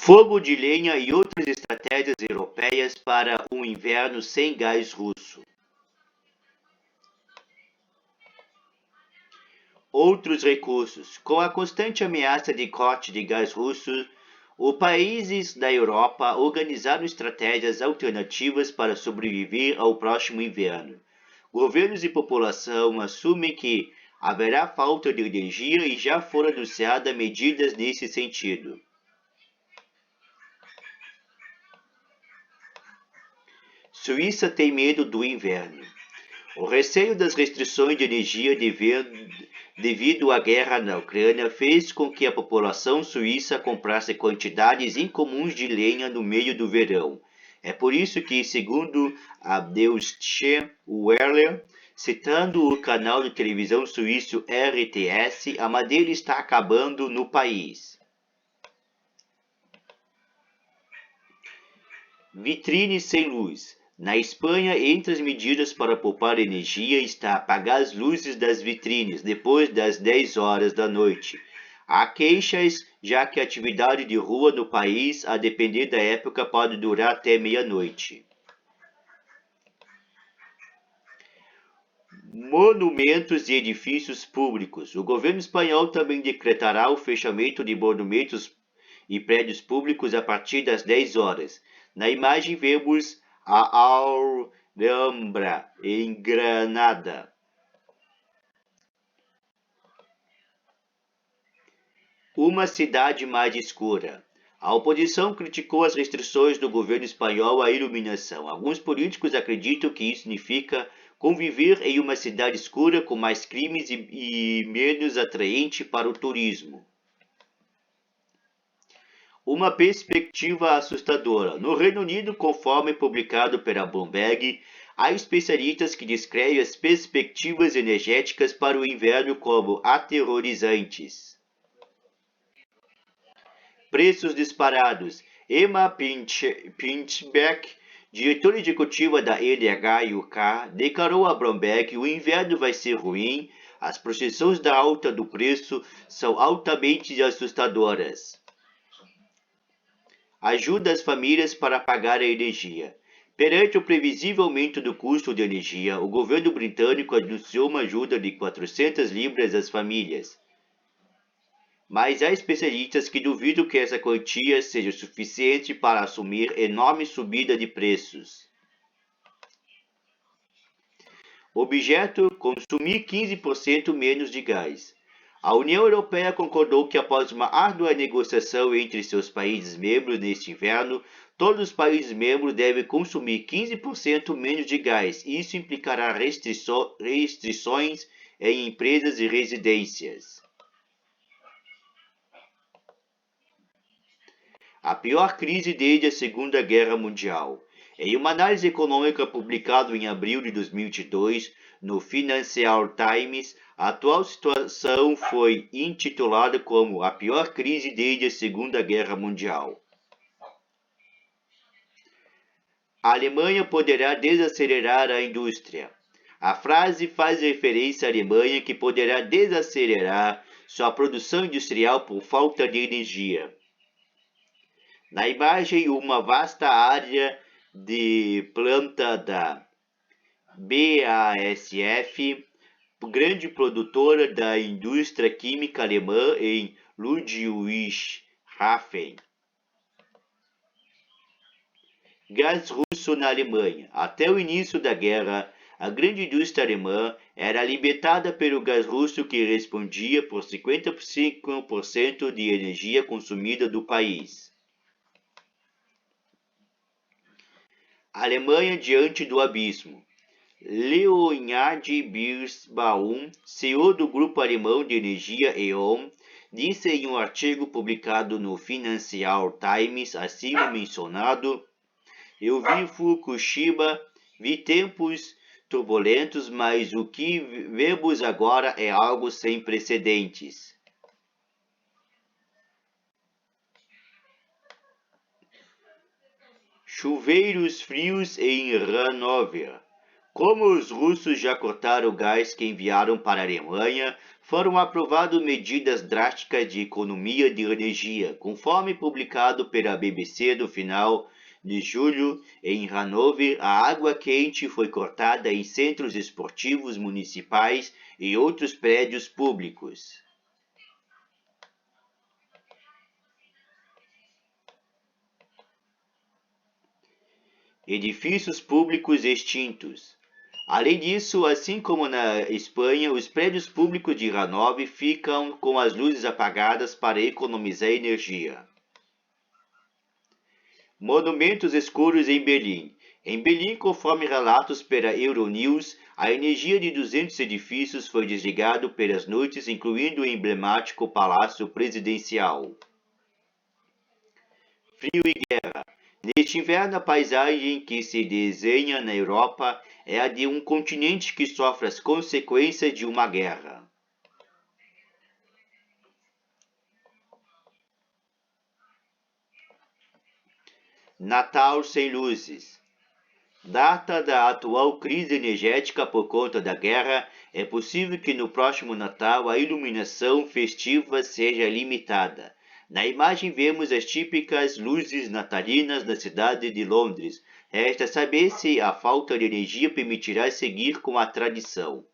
Fogo de lenha e outras estratégias europeias para um inverno sem gás russo. Outros recursos. Com a constante ameaça de corte de gás russo, os países da Europa organizaram estratégias alternativas para sobreviver ao próximo inverno. Governos e população assumem que haverá falta de energia e já foram anunciadas medidas nesse sentido. Suíça tem medo do inverno. O receio das restrições de energia devido à guerra na Ucrânia fez com que a população suíça comprasse quantidades incomuns de lenha no meio do verão. É por isso que, segundo a Deutsche Welle, citando o canal de televisão suíço RTS, a madeira está acabando no país. Vitrines sem luz. Na Espanha, entre as medidas para poupar energia está apagar as luzes das vitrines depois das 10 horas da noite. Há queixas, já que a atividade de rua no país, a depender da época, pode durar até meia-noite. Monumentos e edifícios públicos. O governo espanhol também decretará o fechamento de monumentos e prédios públicos a partir das 10 horas. Na imagem vemos a Alhambra, em Granada. Uma cidade mais escura. A oposição criticou as restrições do governo espanhol à iluminação. Alguns políticos acreditam que isso significa conviver em uma cidade escura com mais crimes e menos atraente para o turismo. Uma perspectiva assustadora. No Reino Unido, conforme publicado pela Bloomberg, há especialistas que descrevem as perspectivas energéticas para o inverno como aterrorizantes. Preços disparados. Emma Pinchbeck, diretora executiva da LHUK, declarou a Bloomberg que o inverno vai ser ruim, as projeções da alta do preço são altamente assustadoras. Ajuda as famílias para pagar a energia. Perante o previsível aumento do custo de energia, o governo britânico anunciou uma ajuda de 400 libras às famílias. Mas há especialistas que duvidam que essa quantia seja suficiente para assumir enorme subida de preços. Objeto: consumir 15% menos de gás. A União Europeia concordou que após uma árdua negociação entre seus países membros neste inverno, todos os países membros devem consumir 15% menos de gás. Isso implicará restrições em empresas e residências. A pior crise desde a Segunda Guerra Mundial. Em uma análise econômica publicada em abril de 2022 no Financial Times, a atual situação foi intitulada como a pior crise desde a Segunda Guerra Mundial. A Alemanha poderá desacelerar a indústria. A frase faz referência à Alemanha que poderá desacelerar sua produção industrial por falta de energia. Na imagem, uma vasta área de planta da BASF, grande produtora da indústria química alemã em Ludwigshafen. Gás russo na Alemanha. Até o início da guerra, a grande indústria alemã era alimentada pelo gás russo que respondia por 55% de energia consumida do país. Alemanha diante do abismo. Leonhard Birnbaum, CEO do grupo alemão de energia E.ON, disse em um artigo publicado no Financial Times, acima mencionado: "Eu vi Fukushima, vi tempos turbulentos, mas o que vemos agora é algo sem precedentes." Chuveiros frios em Hanover. Como os russos já cortaram o gás que enviaram para a Alemanha, foram aprovadas medidas drásticas de economia de energia, conforme publicado pela BBC no final de julho. Em Hanover, a água quente foi cortada em centros esportivos municipais e outros prédios públicos. Edifícios públicos extintos. Além disso, assim como na Espanha, os prédios públicos de Hanover ficam com as luzes apagadas para economizar energia. Monumentos escuros em Berlim. Em Berlim, conforme relatos pela Euronews, a energia de 200 edifícios foi desligada pelas noites, incluindo o emblemático Palácio Presidencial. Frio e guerra. Neste inverno, a paisagem que se desenha na Europa é a de um continente que sofre as consequências de uma guerra. Natal sem luzes. Data da atual crise energética por conta da guerra, é possível que no próximo Natal a iluminação festiva seja limitada. Na imagem vemos as típicas luzes natalinas na cidade de Londres. Resta saber se a falta de energia permitirá seguir com a tradição.